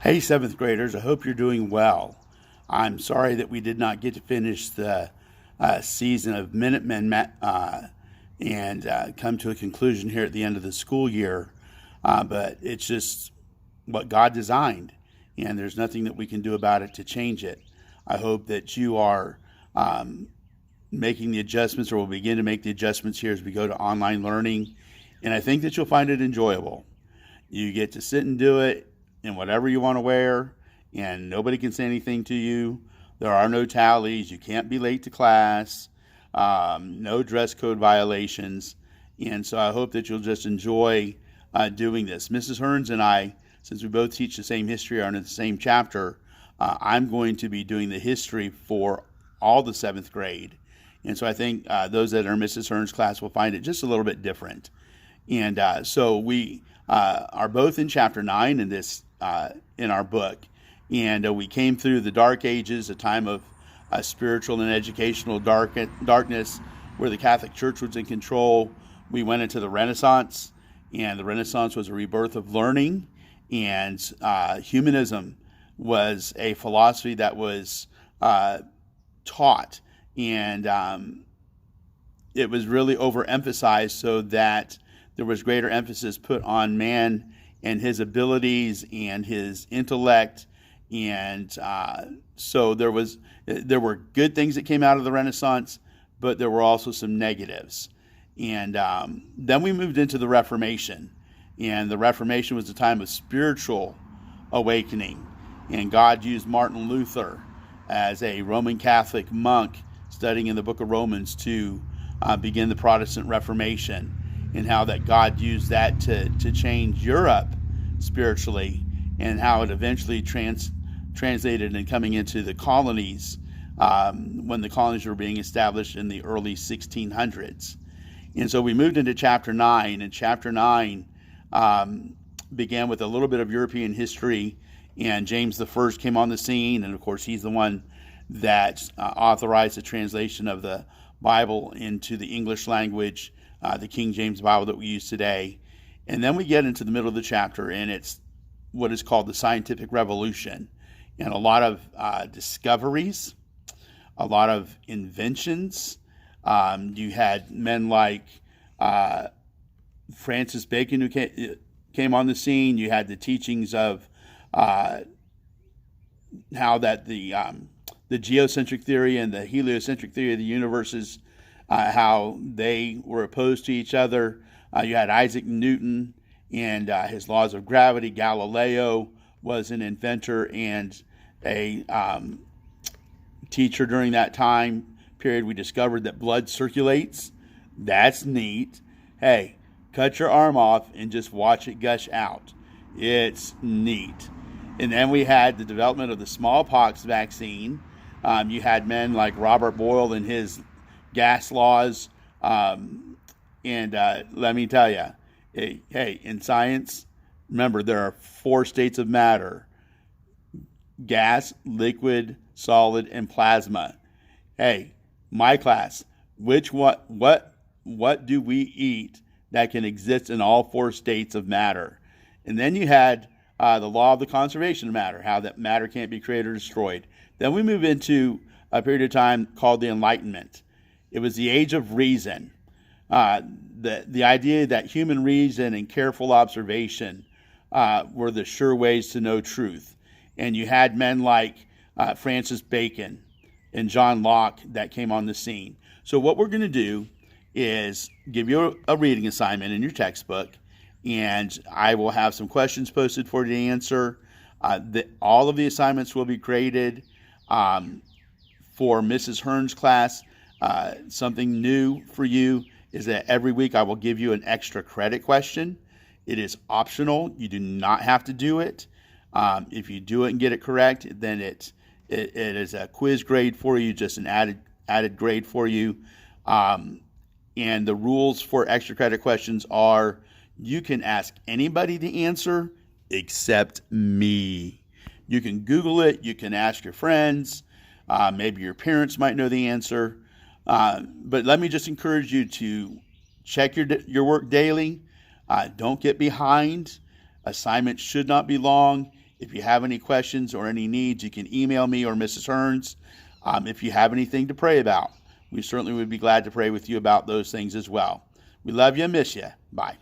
Hey, seventh graders, I hope you're doing well. I'm sorry that we did not get to finish the season of Minutemen and come to a conclusion here at the end of the school year, but it's just what God designed, and there's nothing that we can do about it to change it. I hope that you are making the adjustments or will begin to make the adjustments here as we go to online learning, and I think that you'll find it enjoyable. You get to sit and do it in whatever you want to wear, and nobody can say anything to you. There are no tallies. You can't be late to class. No dress code violations. And so I hope that you'll just enjoy doing this. Mrs. Hearns and I, since we both teach the same history, are in the same chapter, I'm going to be doing the history for all the seventh grade. And so I think those that are in Mrs. Hearns' class will find it just a little bit different. And so we are both in chapter 9 in our book. And we came through the Dark Ages, a time of spiritual and educational darkness where the Catholic Church was in control. We went into the Renaissance, and the Renaissance was a rebirth of learning. And humanism was a philosophy that was taught. And it was really overemphasized so that there was greater emphasis put on man and his abilities and his intellect. And so there were good things that came out of the Renaissance, but there were also some negatives. And then we moved into the Reformation. And the Reformation was a time of spiritual awakening. And God used Martin Luther as a Roman Catholic monk studying in the book of Romans to begin the Protestant Reformation, and how that God used that to change Europe spiritually, and how it eventually translated and coming into the colonies when the colonies were being established in the early 1600s. And so we moved into chapter 9, and chapter 9 began with a little bit of European history, and James I came on the scene, and of course he's the one that authorized the translation of the Bible into the English language, the King James Bible that we use today. And then we get into the middle of the chapter, and it's what is called the scientific revolution, and a lot of discoveries, a lot of inventions. You had men like Francis Bacon who came on the scene. You had the teachings of how that the geocentric theory and the heliocentric theory of the universes, how they were opposed to each other. You had Isaac Newton and his laws of gravity. Galileo was an inventor and a teacher during that time period. We discovered that blood circulates. That's neat. Hey, cut your arm off and just watch it gush out. It's neat. And then we had the development of the smallpox vaccine. You had men like Robert Boyle and his gas laws. And let me tell you, hey, in science, remember there are 4 states of matter: gas, liquid, solid, and plasma. Hey, my class, what do we eat that can exist in all 4 states of matter? And then you had the law of the conservation of matter, how that matter can't be created or destroyed. Then we move into a period of time called the Enlightenment. It was the age of reason. The idea that human reason and careful observation were the sure ways to know truth. And you had men like Francis Bacon and John Locke that came on the scene. So what we're going to do is give you a reading assignment in your textbook, and I will have some questions posted for you to answer. All of the assignments will be graded. For Mrs. Hearns' class, something new for you is that every week I will give you an extra credit question. It is optional. You do not have to do it. If you do it and get it correct, then it is a quiz grade for you, just an added grade for you. And the rules for extra credit questions are you can ask anybody the answer except me. You can Google it. You can ask your friends. Maybe your parents might know the answer. But let me just encourage you to check your work daily. Don't get behind. Assignments should not be long. If you have any questions or any needs, you can email me or Mrs. Hearns. If you have anything to pray about, we certainly would be glad to pray with you about those things as well. We love you and miss you. Bye.